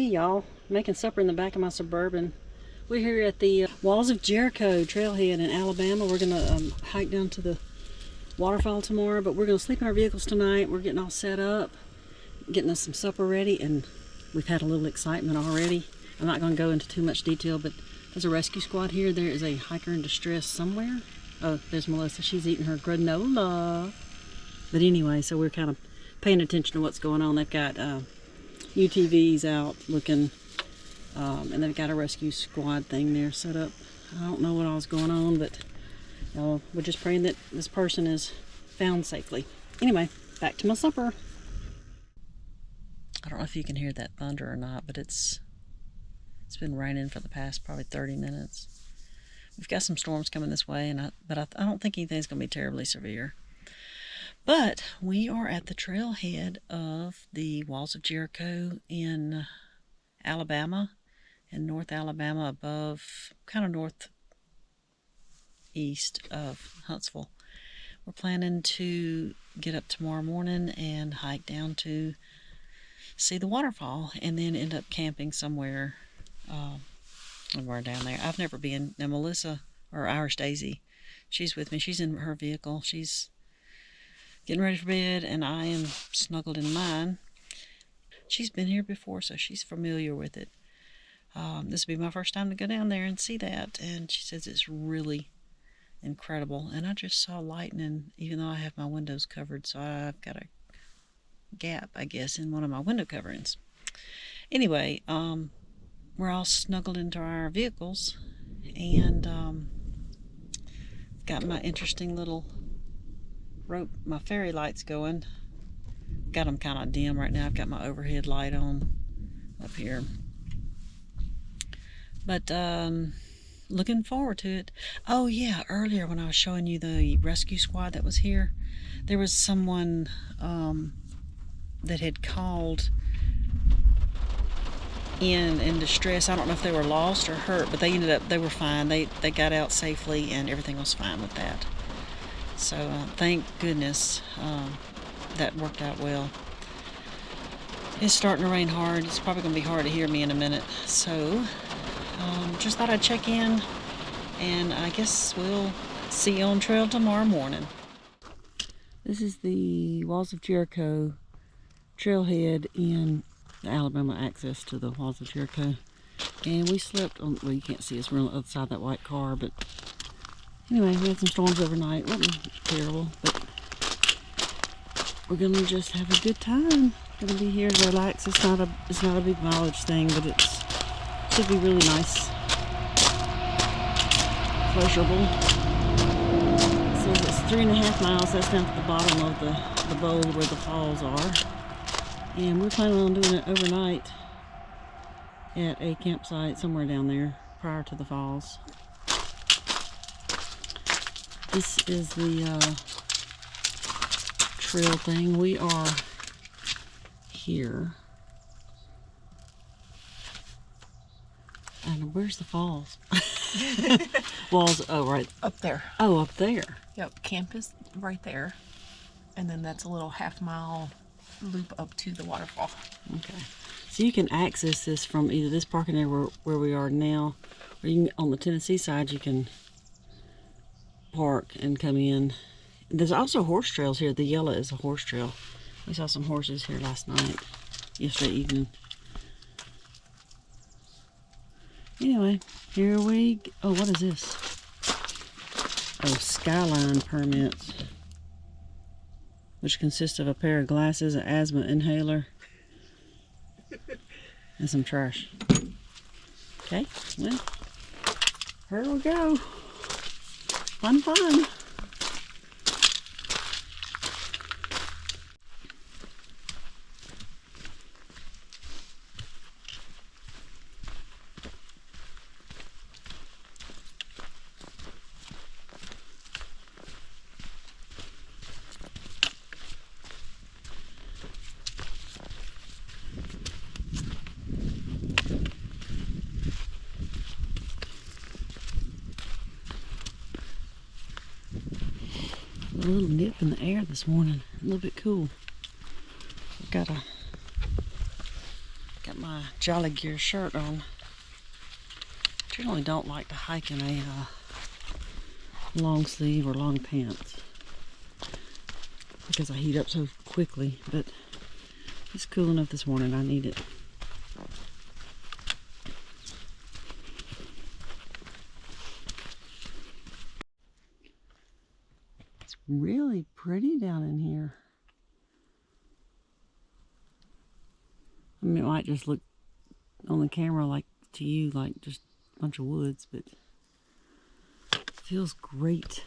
Y'all, making supper in the back of my Suburban. We're here at the Walls of Jericho trailhead in Alabama. We're gonna hike down to the waterfall tomorrow, but we're gonna sleep in our vehicles tonight. We're getting all set up, getting us some supper ready, and we've had a little excitement already. I'm not gonna go into too much detail, but there's a rescue squad here. There is a hiker in distress somewhere. Oh, there's Melissa. She's eating her granola. But anyway, so we're kind of paying attention to what's going on. They've got UTVs out looking, and they've got a rescue squad thing there set up. I don't know what all's going on, but we're just praying that this person is found safely. Anyway, back to my supper. I don't know if you can hear that thunder or not, but it's been raining for the past probably 30 minutes. We've got some storms coming this way, but I don't think anything's going to be terribly severe. But we are at the trailhead of the Walls of Jericho in Alabama, in North Alabama, above, kind of northeast of Huntsville. We're planning to get up tomorrow morning and hike down to see the waterfall, and then end up camping somewhere down there. I've never been. Now Melissa, or Irish Daisy, she's with me. She's in her vehicle. She's getting ready for bed, and I am snuggled in mine. She's been here before, so she's familiar with it. This will be my first time to go down there and see that, and she says it's really incredible. And I just saw lightning, even though I have my windows covered, so I've got a gap, I guess, in one of my window coverings. Anyway, we're all snuggled into our vehicles, and got my interesting little rope, my fairy lights going. Got them kind of dim right now. I've got my overhead light on up here, but looking forward to it. Oh yeah, earlier when I was showing you the rescue squad that was here, there was someone that had called in distress. I don't know if they were lost or hurt, but they were fine. They got out safely, and everything was fine with that. So thank goodness that worked out well. It's starting to rain hard. It's probably going to be hard to hear me in a minute. So just thought I'd check in, and I guess we'll see you on trail tomorrow morning. This is the Walls of Jericho trailhead in the Alabama access to the Walls of Jericho. And we slept on, well, you can't see us, we're on the other side of that white car, but anyway, we had some storms overnight. Wasn't terrible, but we're gonna just have a good time. Gonna be here to relax. It's not a big mileage thing, but it should be really nice, pleasurable. So it's 3.5 miles. That's down to the bottom of the bowl where the falls are, and we're planning on doing it overnight at a campsite somewhere down there prior to the falls. This is the trail thing. We are here. And where's the falls? Walls, oh, right. Up there. Oh, up there. Yep, camp is right there. And then that's a little half-mile loop up to the waterfall. Okay. So you can access this from either this parking area where we are now, or you can, on the Tennessee side, you can park and come in. There's also horse trails here. The yellow is a horse trail. We saw some horses here yesterday evening. Anyway, here we go. Oh, what is this? Oh, Skyline permits, which consists of a pair of glasses, an asthma inhaler, and some trash. Okay, well, here we go. Fun. A little nip in the air this morning, a little bit cool. I've got a Got my Jolly Gear shirt on. Generally don't like to hike in a long sleeve or long pants because I heat up so quickly, but it's cool enough this morning. I need it. It's really pretty down in here. I mean, it might just look on the camera like to you like just a bunch of woods, but it feels great.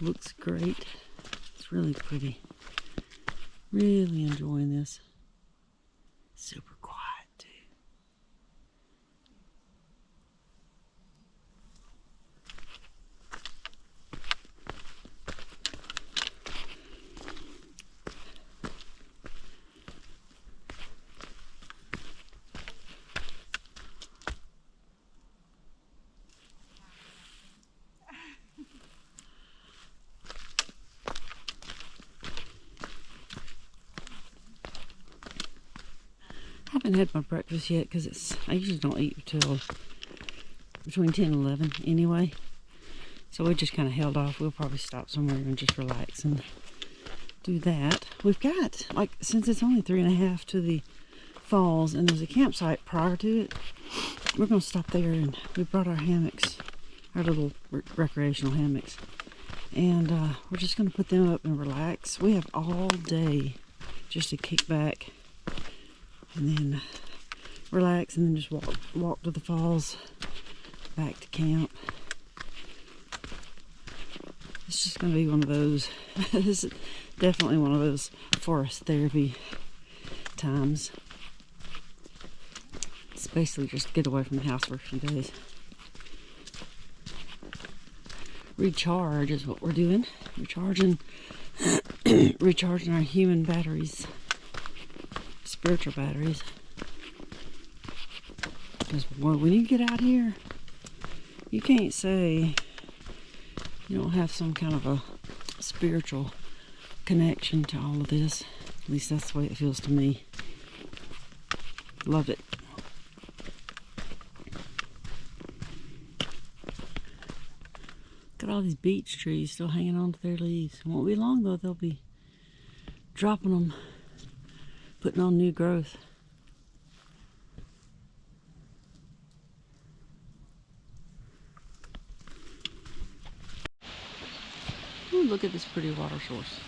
Looks great. It's really pretty. Really enjoying this. Super quiet too. I haven't had my breakfast yet because I usually don't eat until between 10 and 11 anyway. So we just kind of held off. We'll probably stop somewhere and just relax and do that. We've got, like, since it's only 3.5 to the falls and there's a campsite prior to it, we're going to stop there, and we brought our hammocks, our little recreational hammocks. And we're just going to put them up and relax. We have all day just to kick back and then relax, and then just walk to the falls, back to camp. It's just going to be one of those, this is definitely one of those forest therapy times. It's basically just get away from the house for a few days. Recharge is what we're doing. Recharging our human batteries. Spiritual batteries. Because when you get out here, you can't say you don't have some kind of a spiritual connection to all of this. At least that's the way it feels to me. Love it. Got all these beech trees still hanging on to their leaves. It won't be long though, they'll be dropping them, putting on new growth. Ooh, look at this pretty water source.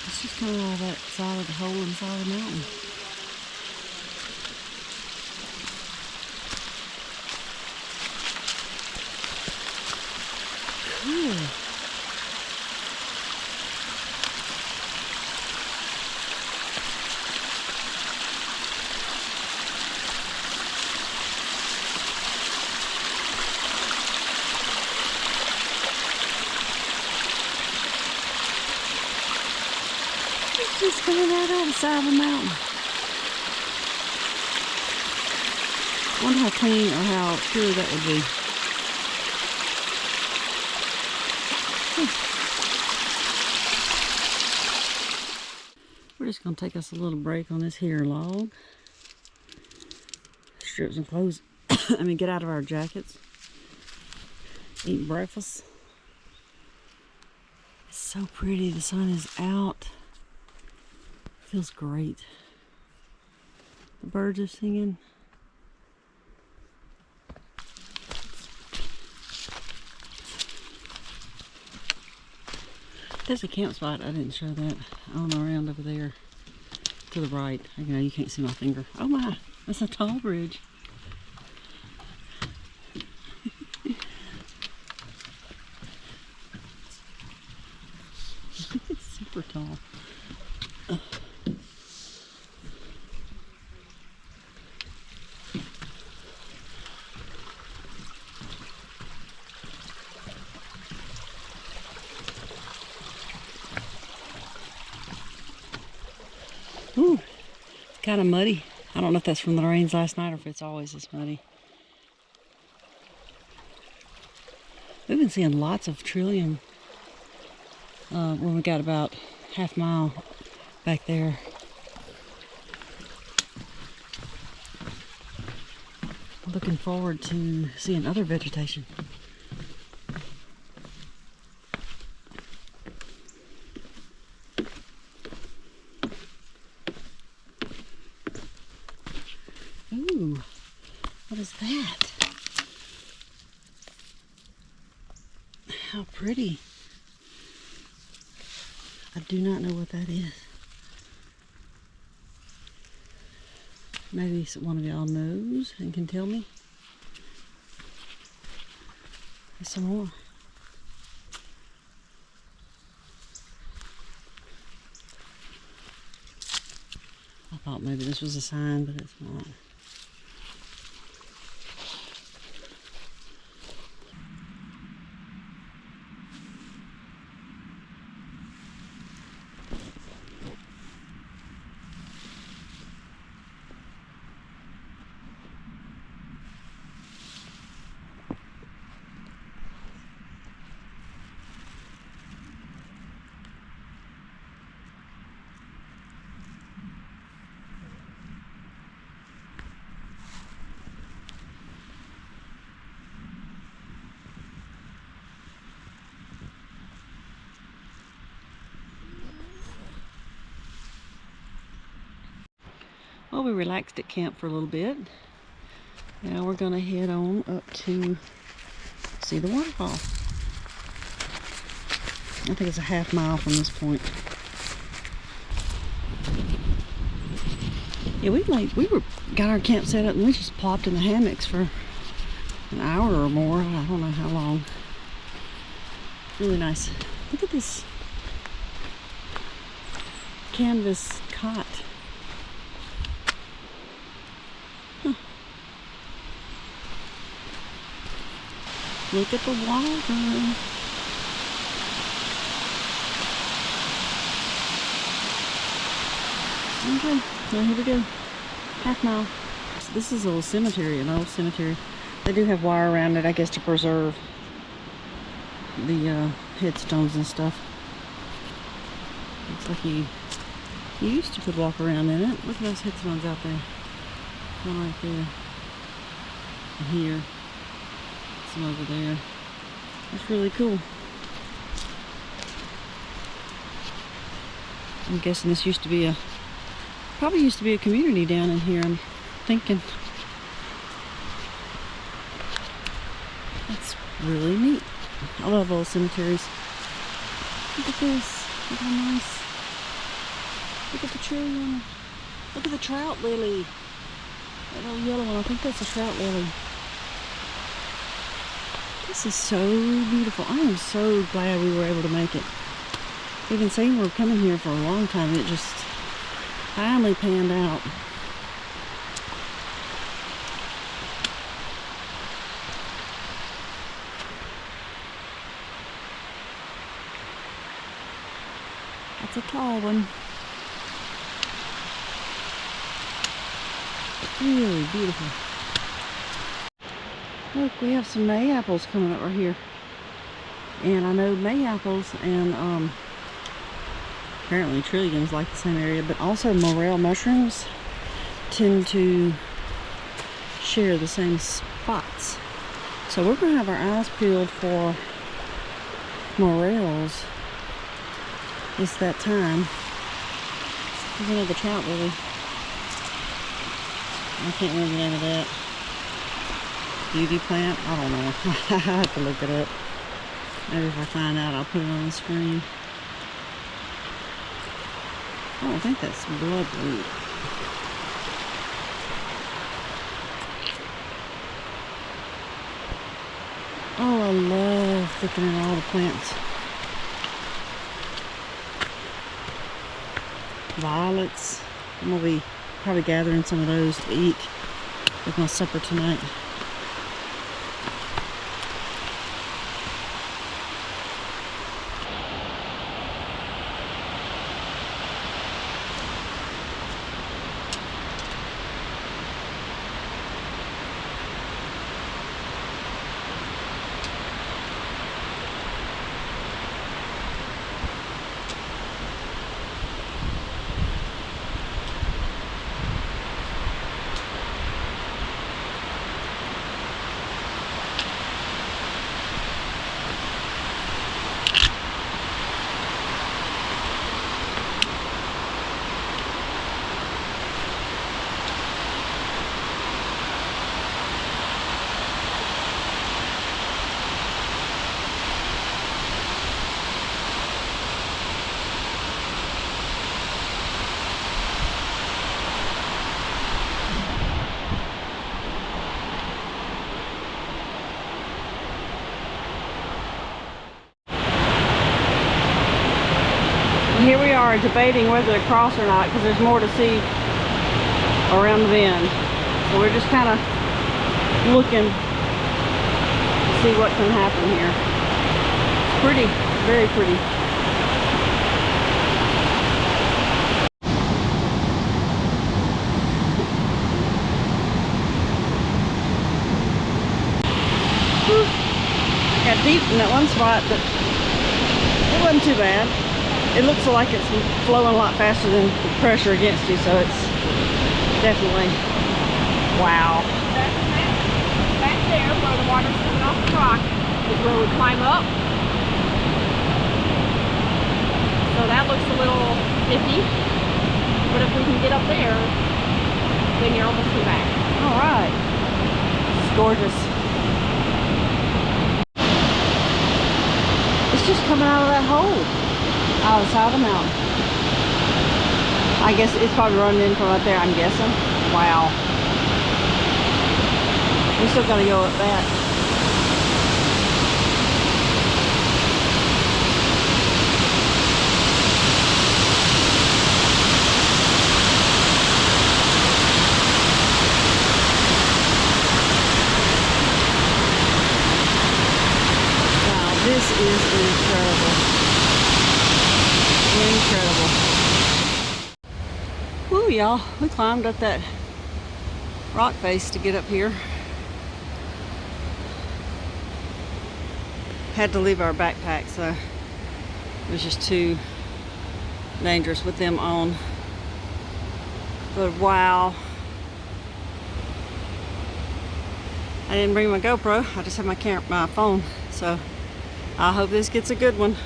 It's just kind of all that solid hole inside the mountain. Cool. It's just coming out of the side of the mountain. Wonder how clean or how pure that would be. We're just going to take us a little break on this here log. Strip some clothes. I mean, get out of our jackets. Eat breakfast. It's so pretty. The sun is out. Feels great. The birds are singing. There's a camp spot. I didn't show that. On around over there to the right. You know, you can't see my finger. Oh my, that's a tall bridge. It's super tall. Ooh, it's kind of muddy. I don't know if that's from the rains last night or if it's always this muddy. We've been seeing lots of trillium when we got about half mile back there. Looking forward to seeing other vegetation. Ooh, what is that? How pretty. I do not know what that is. Maybe one of y'all knows and can tell me. There's some more. I thought maybe this was a sign, but it's not. Well, we relaxed at camp for a little bit. Now we're gonna head on up to see the waterfall. I think it's a half mile from this point. Yeah, we got our camp set up and we just plopped in the hammocks for an hour or more. I don't know how long. Really nice. Look at this canvas cot. Look at the water. Okay, well here we go. Half mile. This is a little cemetery, an old cemetery. They do have wire around it, I guess, to preserve the headstones and stuff. Looks like you used to could walk around in it. Look at those headstones out there. One right there. And here. Some over there. That's really cool. I'm guessing this used to be probably used to be a community down in here, I'm thinking. That's really neat. I love old cemeteries. Look at this. Look how nice. Look at the tree. Look at the trout lily. That little yellow one. I think that's a trout lily. This is so beautiful. I am so glad we were able to make it. We've been saying we're coming here for a long time. It just finally panned out. That's a tall one. Really beautiful. Look, we have some May apples coming up right here. And I know May apples and apparently trilliums like the same area, but also morel mushrooms tend to share the same spots. So we're going to have our eyes peeled for morels. It's that time. There's another trout lily. I can't remember the name of that. Beauty plant? I don't know. I have to look it up. Maybe if I find out, I'll put it on the screen. I don't think that's bloodroot. Oh, I love looking at all the plants. Violets. I'm going to be probably gathering some of those to eat with my supper tonight. Here we are debating whether to cross or not because there's more to see around the bend. So we're just kind of looking to see what can happen here. It's pretty, very pretty. Got deep in that one spot, but it wasn't too bad. It looks like it's flowing a lot faster than the pressure against you, so it's definitely, wow. Back there where the water's coming off the rock is where we climb up. So that looks a little iffy, but if we can get up there, then you're almost to the back. All right. It's gorgeous. It's just coming out of that hole, out of the side of the mountain. I guess it's probably running in from up there, I'm guessing. Wow. We still gotta go up that. This is incredible. Incredible. Woo, y'all. We climbed up that rock face to get up here. Had to leave our backpacks though. It was just too dangerous with them on. But wow. I didn't bring my GoPro. I just have my phone. So I hope this gets a good one.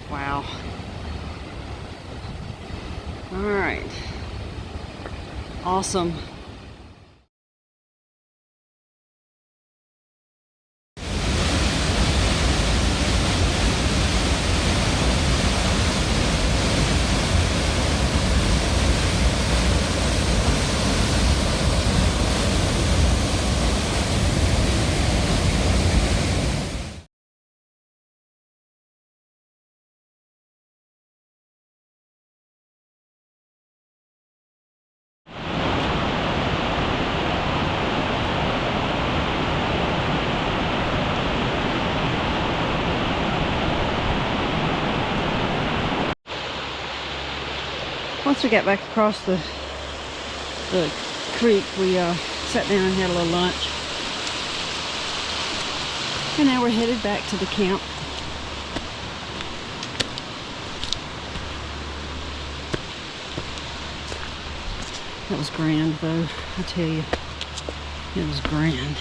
Wow. All right. Awesome. Once we got back across the creek, we sat down and had a little lunch. And now we're headed back to the camp. That was grand though, I tell you. It was grand.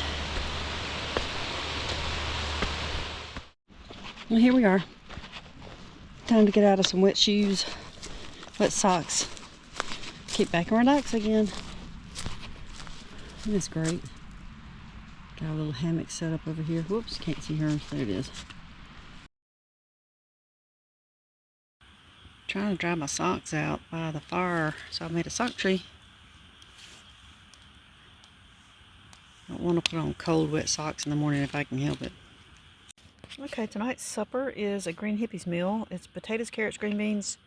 Well, here we are. Time to get out of some wet shoes. Wet socks. Kick back and relax again. It's great. Got a little hammock set up over here. Whoops, can't see her. There it is. Trying to dry my socks out by the fire, so I made a sock tree. I don't want to put on cold, wet socks in the morning if I can help it. Okay, tonight's supper is a green hippies meal. It's potatoes, carrots, green beans,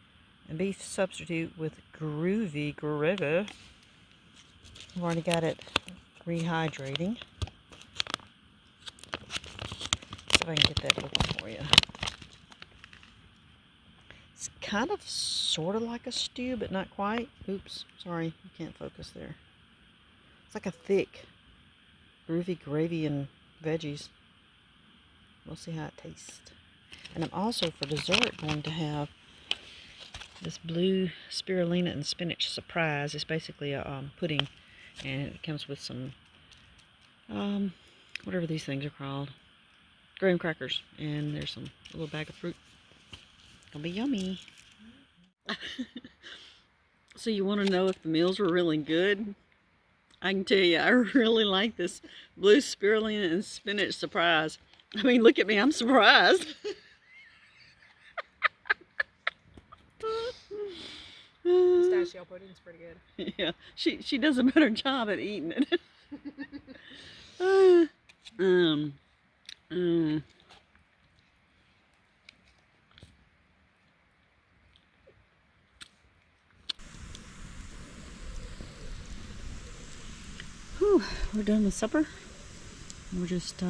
and beef substitute with groovy gravy. I've already got it rehydrating. See if I can get that looking for you. It's kind of sort of like a stew, but not quite. Oops, sorry, you can't focus there. It's like a thick, groovy gravy and veggies. We'll see how it tastes. And I'm also, for dessert, going to have this blue spirulina and spinach surprise. It's basically a pudding, and it comes with some, whatever these things are called, graham crackers, and there's a little bag of fruit. Gonna be yummy. So you want to know if the meals were really good? I can tell you, I really like this blue spirulina and spinach surprise. I mean, look at me, I'm surprised. Pistachio pudding's pretty good. Yeah, she does a better job at eating it. we're done with supper. We're just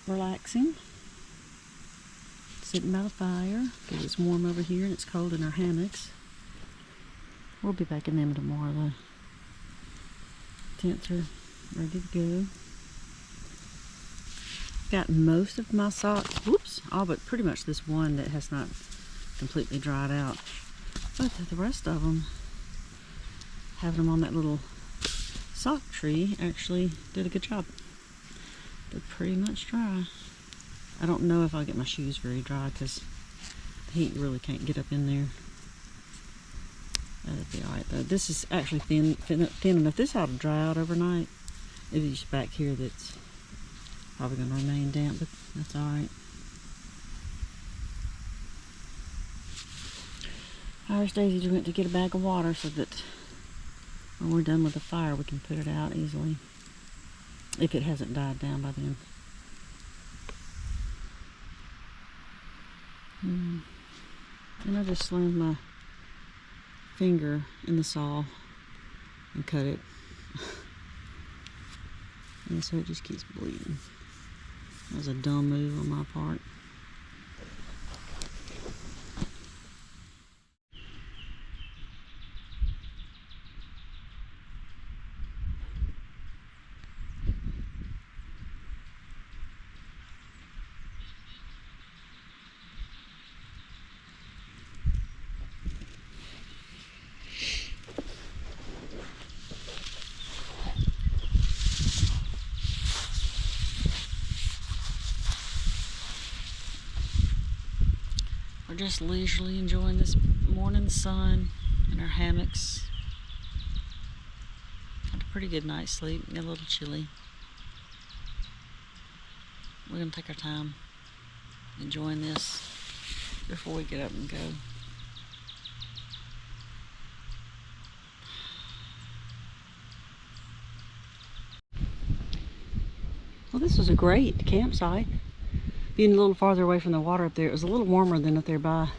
relaxing, sitting by the fire because it's warm over here and it's cold in our hammocks. We'll be back in them tomorrow though. Tents are ready to go. Got most of my socks, whoops, all but pretty much this one that has not completely dried out. But the rest of them, having them on that little sock tree, actually did a good job. They're pretty much dry. I don't know if I'll get my shoes very dry because the heat really can't get up in there. That'll be alright though. This is actually thin enough. This ought to dry out overnight. It is back here that's probably going to remain damp, but that's alright. Irish Daisy just went to get a bag of water so that when we're done with the fire we can put it out easily. If it hasn't died down by then. And I just slammed my finger in the saw and cut it. And so it just keeps bleeding. That was a dumb move on my part. We're just leisurely enjoying this morning sun in our hammocks. Had a pretty good night's sleep, got a little chilly. We're gonna take our time enjoying this before we get up and go. Well, this was a great campsite. Being a little farther away from the water up there, it was a little warmer than up there by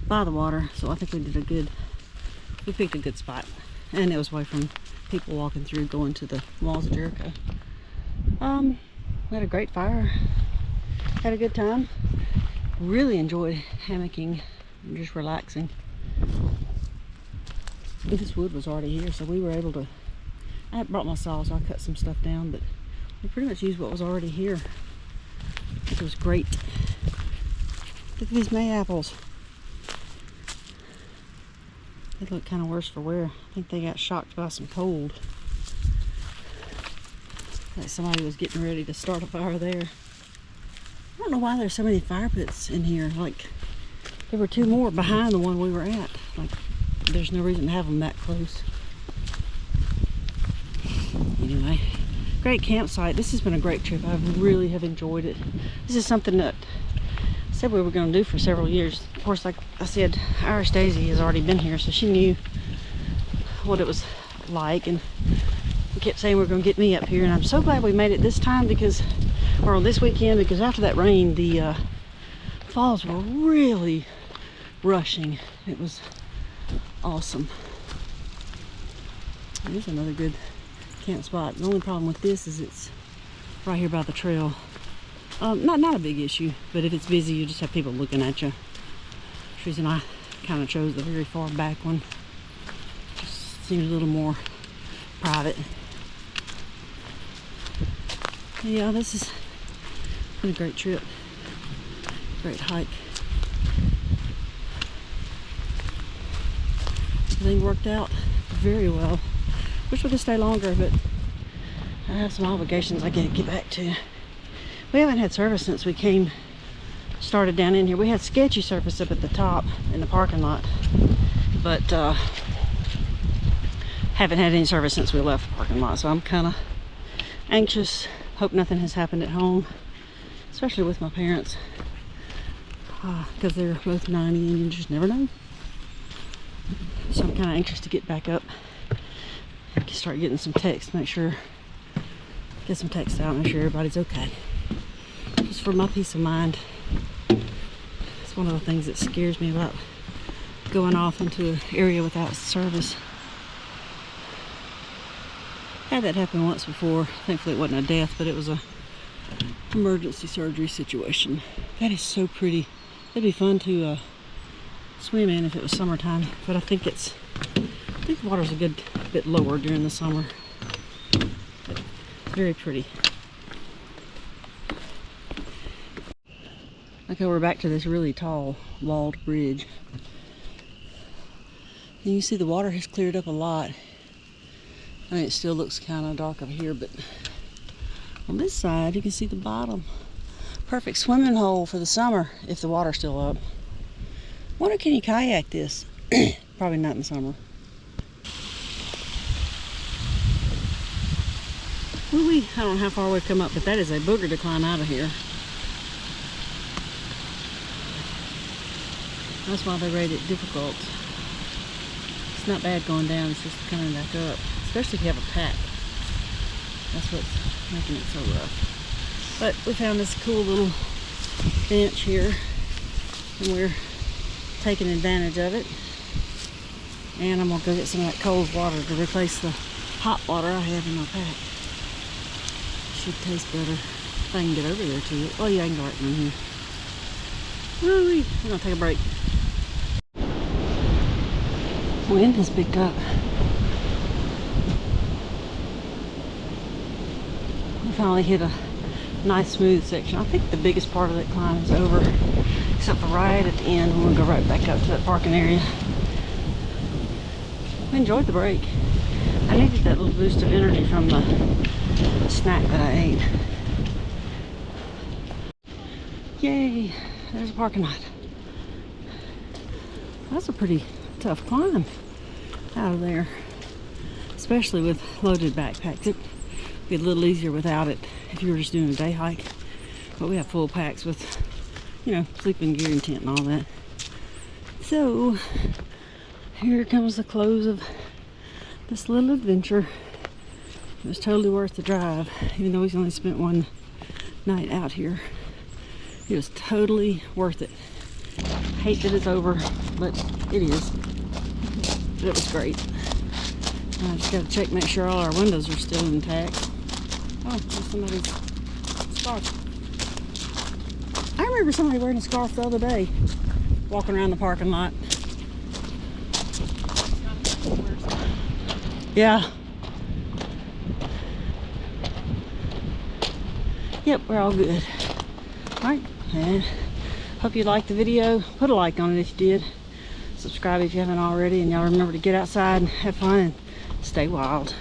the water, so I think we picked a good spot, and it was away from people walking through going to the Walls of Jericho. We had a great fire, had a good time, really enjoyed hammocking and just relaxing. This wood was already here, so we were able to, I brought my saw so I cut some stuff down, but we pretty much used what was already here. It was great. Look at these May apples. They look kind of worse for wear. I think they got shocked by some cold. Like somebody was getting ready to start a fire there. I don't know why there's so many fire pits in here. Like, there were two more behind the one we were at. Like, there's no reason to have them that close. Anyway. Great campsite. This has been a great trip. I really have enjoyed it. This is something that I said we were going to do for several years. Of course, like I said, Irish Daisy has already been here, so she knew what it was like, and we kept saying we were going to get me up here, and I'm so glad we made it this time because, or this weekend, because after that rain, the falls were really rushing. It was awesome. Here's another good camp spot. The only problem with this is it's right here by the trail. Not a big issue, but if it's busy, you just have people looking at you. Trees and I kind of chose the very far back one. Just seems a little more private. Yeah, this has been a great trip. Great hike. Everything worked out very well. Wish we could stay longer, but I have some obligations I gotta get back to. We haven't had service since we started down in here. We had sketchy service up at the top in the parking lot, but haven't had any service since we left the parking lot. So I'm kind of anxious. Hope nothing has happened at home, especially with my parents, because they're both 90 and you just never know. So I'm kind of anxious to get back up. Start getting some texts, get some texts out, make sure everybody's okay. Just for my peace of mind. It's one of the things that scares me about going off into an area without service. Had that happen once before. Thankfully it wasn't a death, but it was a emergency surgery situation. That is so pretty. It'd be fun to swim in if it was summertime, but I think the water's a good bit lower during the summer. But very pretty. Okay, we're back to this really tall walled bridge. And you see the water has cleared up a lot. I mean, it still looks kind of dark up here, but on this side you can see the bottom. Perfect swimming hole for the summer if the water's still up. Wonder, can you kayak this? Probably not in the summer. Ooh-wee. I don't know how far we've come up, but that is a booger to climb out of here. That's why they rate it difficult. It's not bad going down, it's just coming back up. Especially if you have a pack. That's what's making it so rough. But we found this cool little bench here, and we're taking advantage of it. And I'm gonna go get some of that cold water to replace the hot water I have in my pack. Should taste better if I can get over there to it. Oh yeah, I can go right in here. Woo-wee. We're gonna take a break. Wind has picked up. We finally hit a nice smooth section. I think the biggest part of that climb is over, except for right at the end. We're gonna go right back up to that parking area. We enjoyed the break. I needed that little boost of energy from the snack that I ate. Yay, there's a parking lot. That's a pretty tough climb out of there, especially with loaded backpacks. It'd be a little easier without it if you were just doing a day hike, but we have full packs with, you know, sleeping gear and tent and all that. So here comes the close of this little adventure. It was totally worth the drive, even though we only spent one night out here. It was totally worth it. Hate that it's over, but it is. But it was great. I just gotta check, make sure all our windows are still intact. Oh, there's somebody's scarf. I remember somebody wearing a scarf the other day, walking around the parking lot. Yeah. Yep, we're all good. Alright, and hope you liked the video. Put a like on it if you did. Subscribe if you haven't already, and y'all remember to get outside and have fun and stay wild.